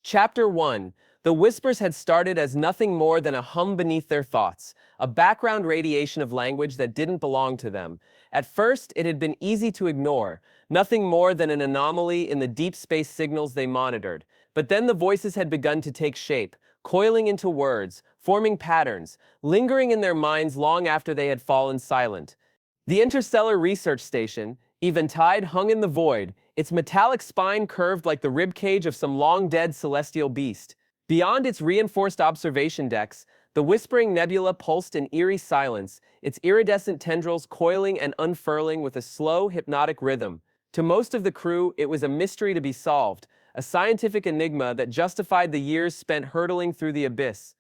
Chapter 1. The whispers had started as nothing more than a hum beneath their thoughts, a background radiation of language that didn't belong to them. At first, it had been easy to ignore, nothing more than an anomaly in the deep space signals they monitored. But then the voices had begun to take shape, coiling into words, forming patterns, lingering in their minds long after they had fallen silent. The interstellar research station, Eventide, hung in the void, its metallic spine curved like the ribcage of some long-dead celestial beast. Beyond its reinforced observation decks, the Whispering Nebula pulsed in eerie silence, its iridescent tendrils coiling and unfurling with a slow, hypnotic rhythm. To most of the crew, it was a mystery to be solved, a scientific enigma that justified the years spent hurtling through the abyss.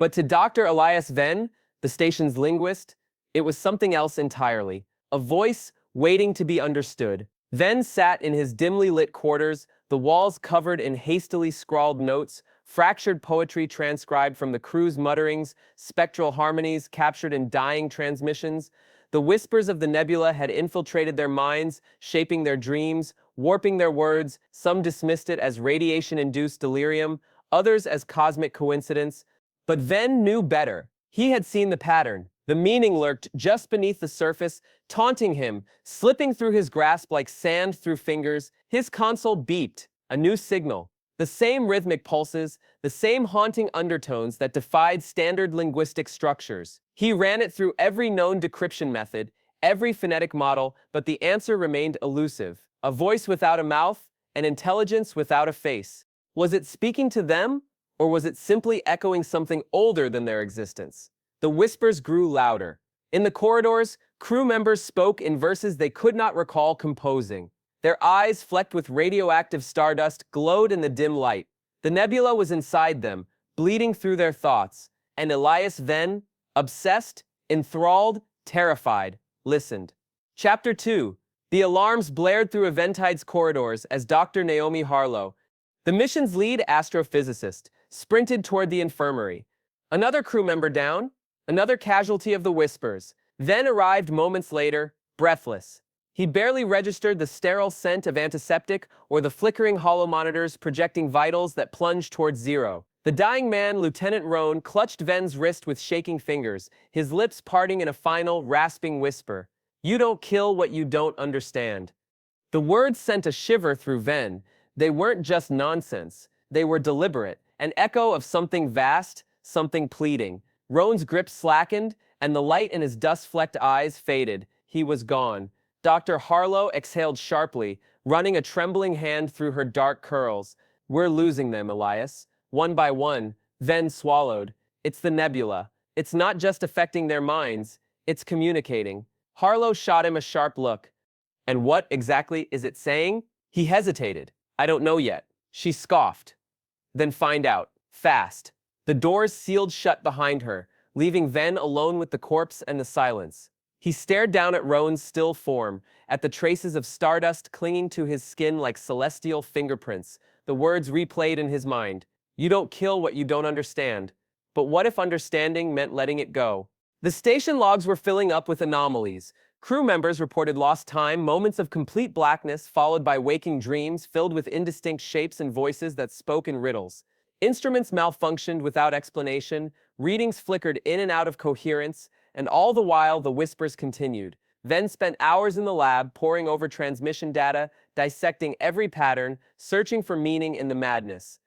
But to Dr. Elias Venn, the station's linguist, it was something else entirely, a voice waiting to be understood. Venn sat in his dimly lit quarters, the walls covered in hastily scrawled notes, fractured poetry transcribed from the crew's mutterings, spectral harmonies captured in dying transmissions. The whispers of the nebula had infiltrated their minds, shaping their dreams, warping their words. Some dismissed it as radiation-induced delirium, others as cosmic coincidence. But Venn knew better. He had seen the pattern. The meaning lurked just beneath the surface, taunting him, slipping through his grasp like sand through fingers. His console beeped, a new signal. The same rhythmic pulses, the same haunting undertones that defied standard linguistic structures. He ran it through every known decryption method, every phonetic model, but the answer remained elusive. A voice without a mouth, an intelligence without a face. Was it speaking to them, or was it simply echoing something older than their existence? The whispers grew louder. In the corridors, crew members spoke in verses they could not recall composing. Their eyes, flecked with radioactive stardust, glowed in the dim light. The nebula was inside them, bleeding through their thoughts, and Elias Venn, obsessed, enthralled, terrified, listened. Chapter 2. The alarms blared through Eventide's corridors as Dr. Naomi Harlow, the mission's lead astrophysicist, sprinted toward the infirmary. Another crew member down? Another casualty of the whispers. Venn arrived moments later, breathless. He barely registered the sterile scent of antiseptic or the flickering hollow monitors projecting vitals that plunged towards zero. The dying man, Lieutenant Roan, clutched Venn's wrist with shaking fingers, his lips parting in a final, rasping whisper. "You don't kill what you don't understand." The words sent a shiver through Venn. They weren't just nonsense. They were deliberate, an echo of something vast, something pleading. Roan's grip slackened, and the light in his dust-flecked eyes faded. He was gone. Dr. Harlow exhaled sharply, running a trembling hand through her dark curls. "We're losing them, Elias. One by one." Venn swallowed. "It's the nebula. It's not just affecting their minds. It's communicating." Harlow shot him a sharp look. "And what exactly is it saying?" He hesitated. "I don't know yet." She scoffed. "Then find out. Fast." The doors sealed shut behind her, leaving Venn alone with the corpse and the silence. He stared down at Roan's still form, at the traces of stardust clinging to his skin like celestial fingerprints. The words replayed in his mind. "You don't kill what you don't understand." But what if understanding meant letting it go? The station logs were filling up with anomalies. Crew members reported lost time, moments of complete blackness followed by waking dreams filled with indistinct shapes and voices that spoke in riddles. Instruments malfunctioned without explanation, readings flickered in and out of coherence, and all the while the whispers continued. Venn spent hours in the lab poring over transmission data, dissecting every pattern, searching for meaning in the madness.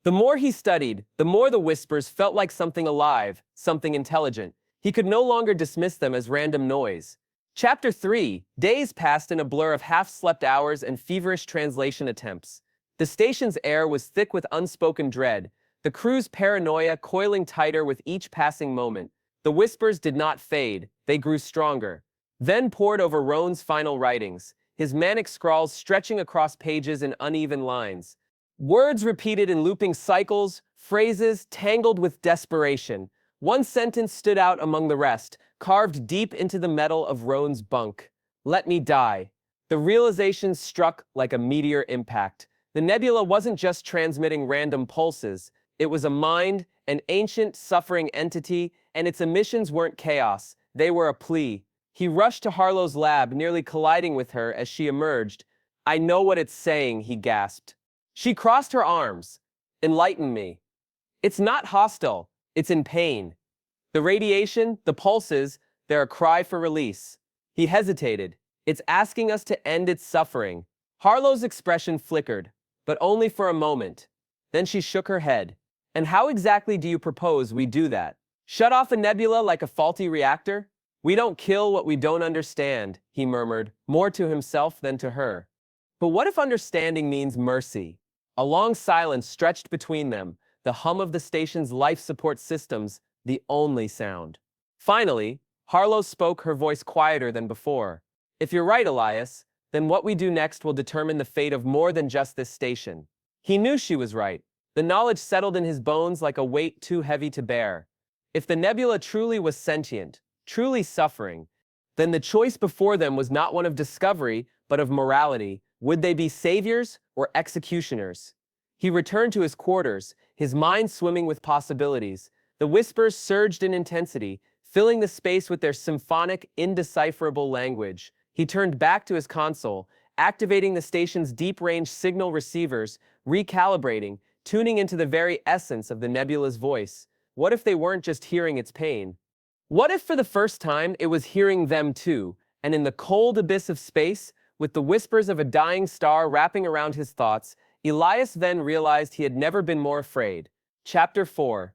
The more he studied, the more the whispers felt like something alive, something intelligent. He could no longer dismiss them as random noise. Chapter 3. Days passed in a blur of half-slept hours and feverish translation attempts. The station's air was thick with unspoken dread, the crew's paranoia coiling tighter with each passing moment. The whispers did not fade, they grew stronger. Venn pored over Roan's final writings, his manic scrawls stretching across pages in uneven lines. Words repeated in looping cycles, phrases tangled with desperation. One sentence stood out among the rest, carved deep into the metal of Roan's bunk. "Let me die." The realization struck like a meteor impact. The nebula wasn't just transmitting random pulses. It was a mind, an ancient, suffering entity, and its emissions weren't chaos. They were a plea. He rushed to Harlow's lab, nearly colliding with her as she emerged. "I know what it's saying," he gasped. She crossed her arms. Enlighten me. It's not hostile, it's in pain. The radiation, the pulses, they're a cry for release. He hesitated. It's asking us to end its suffering. Harlow's expression flickered, but only for a moment. Then she shook her head. And how exactly do you propose we do that? Shut off a nebula like a faulty reactor? We don't kill what we don't understand, he murmured, more to himself than to her. But what if understanding means mercy? A long silence stretched between them, the hum of the station's life support systems, the only sound. Finally, Harlow spoke, her voice quieter than before. If you're right, Elias, then what we do next will determine the fate of more than just this station. He knew she was right. The knowledge settled in his bones like a weight too heavy to bear. If the nebula truly was sentient, truly suffering, then the choice before them was not one of discovery, but of morality. Would they be saviors or executioners? He returned to his quarters, his mind swimming with possibilities. The whispers surged in intensity, filling the space with their symphonic, indecipherable language. He turned back to his console, activating the station's deep-range signal receivers, recalibrating, tuning into the very essence of the nebula's voice. What if they weren't just hearing its pain? What if for the first time it was hearing them too, and in the cold abyss of space, with the whispers of a dying star wrapping around his thoughts, Elias Venn realized he had never been more afraid. Chapter 4.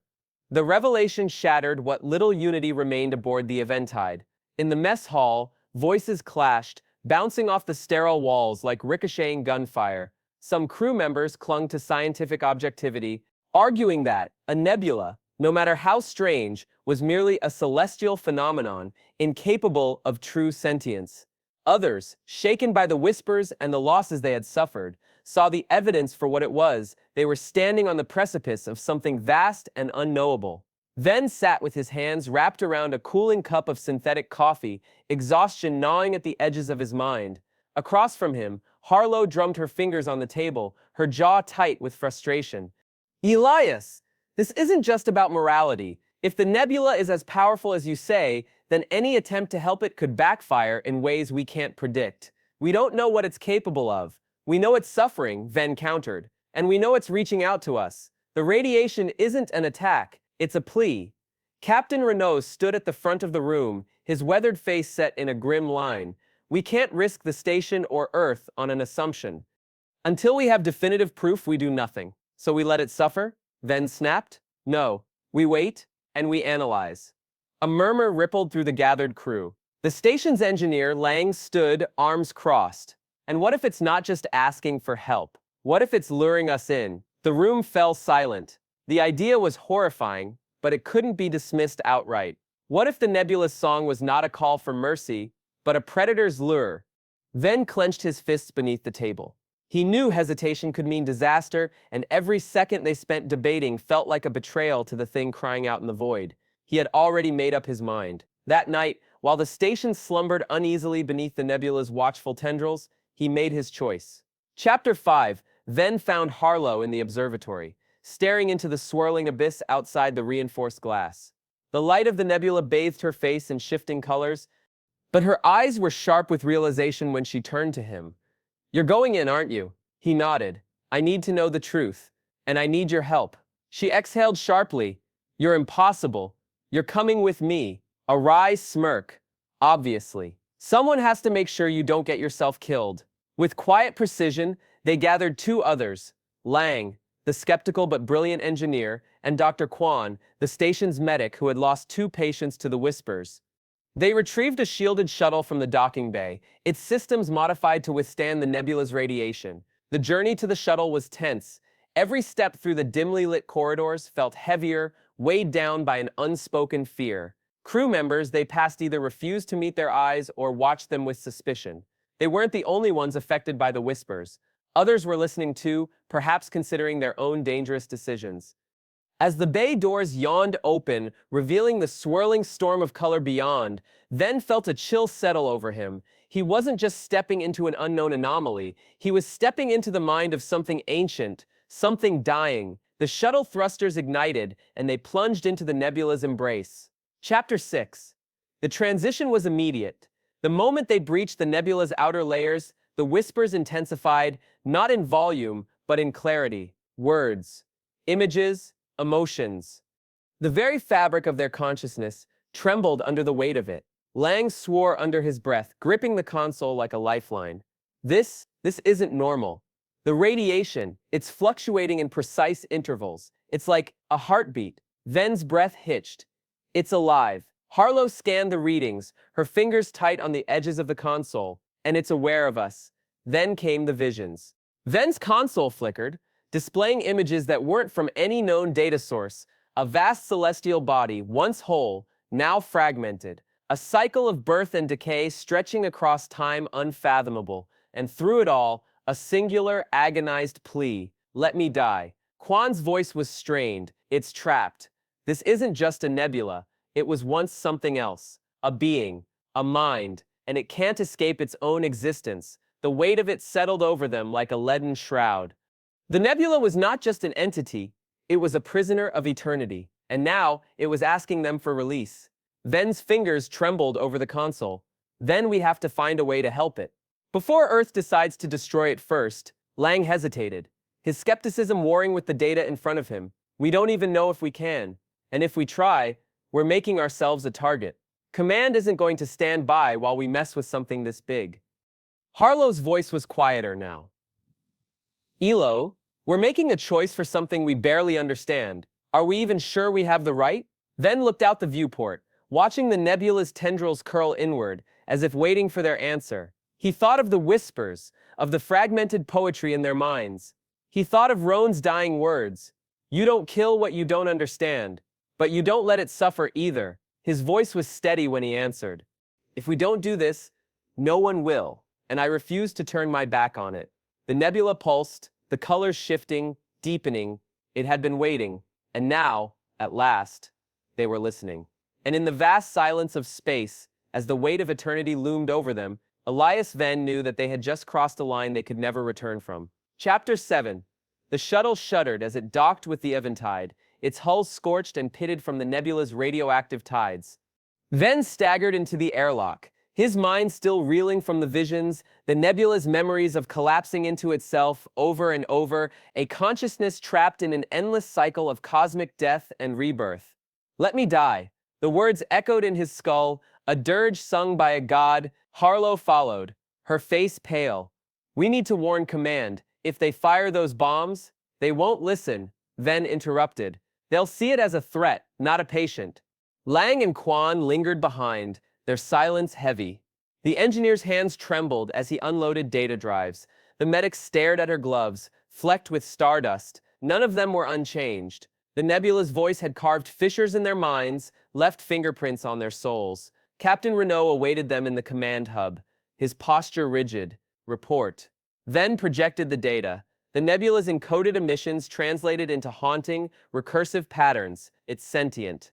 The revelation shattered what little unity remained aboard the Eventide. In the mess hall, voices clashed, bouncing off the sterile walls like ricocheting gunfire. Some crew members clung to scientific objectivity, arguing that a nebula, no matter how strange, was merely a celestial phenomenon, incapable of true sentience. Others, shaken by the whispers and the losses they had suffered, saw the evidence for what it was. They were standing on the precipice of something vast and unknowable. Venn sat with his hands wrapped around a cooling cup of synthetic coffee, exhaustion gnawing at the edges of his mind. Across from him, Harlow drummed her fingers on the table, her jaw tight with frustration. Elias, this isn't just about morality. If the nebula is as powerful as you say, then any attempt to help it could backfire in ways we can't predict. We don't know what it's capable of. We know it's suffering, Venn countered, and we know it's reaching out to us. The radiation isn't an attack, it's a plea. Captain Renault stood at the front of the room, his weathered face set in a grim line. We can't risk the station or Earth on an assumption. Until we have definitive proof, we do nothing. So we let it suffer? Venn snapped. No. We wait, and we analyze. A murmur rippled through the gathered crew. The station's engineer, Lang, stood, arms crossed. And what if it's not just asking for help? What if it's luring us in? The room fell silent. The idea was horrifying, but it couldn't be dismissed outright. What if the nebula's song was not a call for mercy, but a predator's lure? Venn clenched his fists beneath the table. He knew hesitation could mean disaster, and every second they spent debating felt like a betrayal to the thing crying out in the void. He had already made up his mind. That night, while the station slumbered uneasily beneath the nebula's watchful tendrils, he made his choice. Chapter 5. Venn found Harlow in the observatory, staring into the swirling abyss outside the reinforced glass. The light of the nebula bathed her face in shifting colors, but her eyes were sharp with realization when she turned to him. You're going in, aren't you? He nodded. I need to know the truth, and I need your help. She exhaled sharply. You're impossible. You're coming with me. A wry smirk. Obviously. Someone has to make sure you don't get yourself killed. With quiet precision, they gathered two others, Lang, the skeptical but brilliant engineer, and Dr. Kwan, the station's medic who had lost two patients to the whispers. They retrieved a shielded shuttle from the docking bay, its systems modified to withstand the nebula's radiation. The journey to the shuttle was tense. Every step through the dimly lit corridors felt heavier, weighed down by an unspoken fear. Crew members they passed either refused to meet their eyes or watched them with suspicion. They weren't the only ones affected by the whispers. Others were listening too, perhaps considering their own dangerous decisions. As the bay doors yawned open, revealing the swirling storm of color beyond, Venn felt a chill settle over him. He wasn't just stepping into an unknown anomaly, he was stepping into the mind of something ancient, something dying. The shuttle thrusters ignited, and they plunged into the nebula's embrace. Chapter 6. The transition was immediate. The moment they breached the nebula's outer layers, the whispers intensified, not in volume, but in clarity. Words. images, emotions. The very fabric of their consciousness trembled under the weight of it. Lang swore under his breath, gripping the console like a lifeline. This isn't normal. The radiation, it's fluctuating in precise intervals. It's like a heartbeat. Venn's breath hitched. It's alive. Harlow scanned the readings, her fingers tight on the edges of the console, and it's aware of us. Then came the visions. Venn's console flickered, displaying images that weren't from any known data source. A vast celestial body, once whole, now fragmented. A cycle of birth and decay stretching across time unfathomable. And through it all, a singular, agonized plea. Let me die. Quan's voice was strained. It's trapped. This isn't just a nebula. It was once something else. A being. A mind. And it can't escape its own existence. The weight of it settled over them like a leaden shroud. The nebula was not just an entity. It was a prisoner of eternity. And now, it was asking them for release. Venn's fingers trembled over the console. Then we have to find a way to help it. Before Earth decides to destroy it first, Lang hesitated, his skepticism warring with the data in front of him. We don't even know if we can. And if we try, we're making ourselves a target. Command isn't going to stand by while we mess with something this big. Harlow's voice was quieter now. Elo, we're making a choice for something we barely understand. Are we even sure we have the right? Venn looked out the viewport, watching the nebula's tendrils curl inward, as if waiting for their answer. He thought of the whispers, of the fragmented poetry in their minds. He thought of Roan's dying words. You don't kill what you don't understand, but you don't let it suffer either. His voice was steady when he answered. If we don't do this, no one will, and I refuse to turn my back on it. The nebula pulsed, the colors shifting, deepening. It had been waiting, and now, at last, they were listening. And in the vast silence of space, as the weight of eternity loomed over them, Elias Venn knew that they had just crossed a line they could never return from. Chapter 7. The shuttle shuddered as it docked with the Eventide, its hull scorched and pitted from the nebula's radioactive tides. Venn staggered into the airlock, his mind still reeling from the visions, the nebula's memories of collapsing into itself over and over, a consciousness trapped in an endless cycle of cosmic death and rebirth. Let me die. The words echoed in his skull, a dirge sung by a god. Harlow followed, her face pale. We need to warn Command. If they fire those bombs, they won't listen, Venn interrupted. They'll see it as a threat, not a patient. Lang and Quan lingered behind, their silence heavy. The engineer's hands trembled as he unloaded data drives. The medics stared at her gloves, flecked with stardust. None of them were unchanged. The nebula's voice had carved fissures in their minds, left fingerprints on their souls. Captain Renault awaited them in the command hub, his posture rigid. Report. Then projected the data. The nebula's encoded emissions translated into haunting, recursive patterns. It's sentient.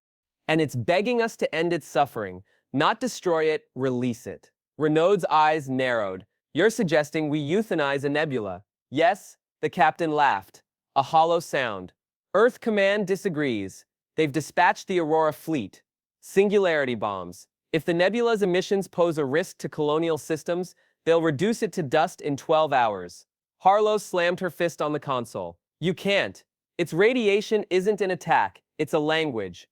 And it's begging us to end its suffering. Not destroy it, release it. Renaud's eyes narrowed. You're suggesting we euthanize a nebula. Yes, the captain laughed. A hollow sound. Earth Command disagrees. They've dispatched the Aurora fleet. Singularity bombs. If the nebula's emissions pose a risk to colonial systems, they'll reduce it to dust in 12 hours. Harlow slammed her fist on the console. You can't. Its radiation isn't an attack, it's a language.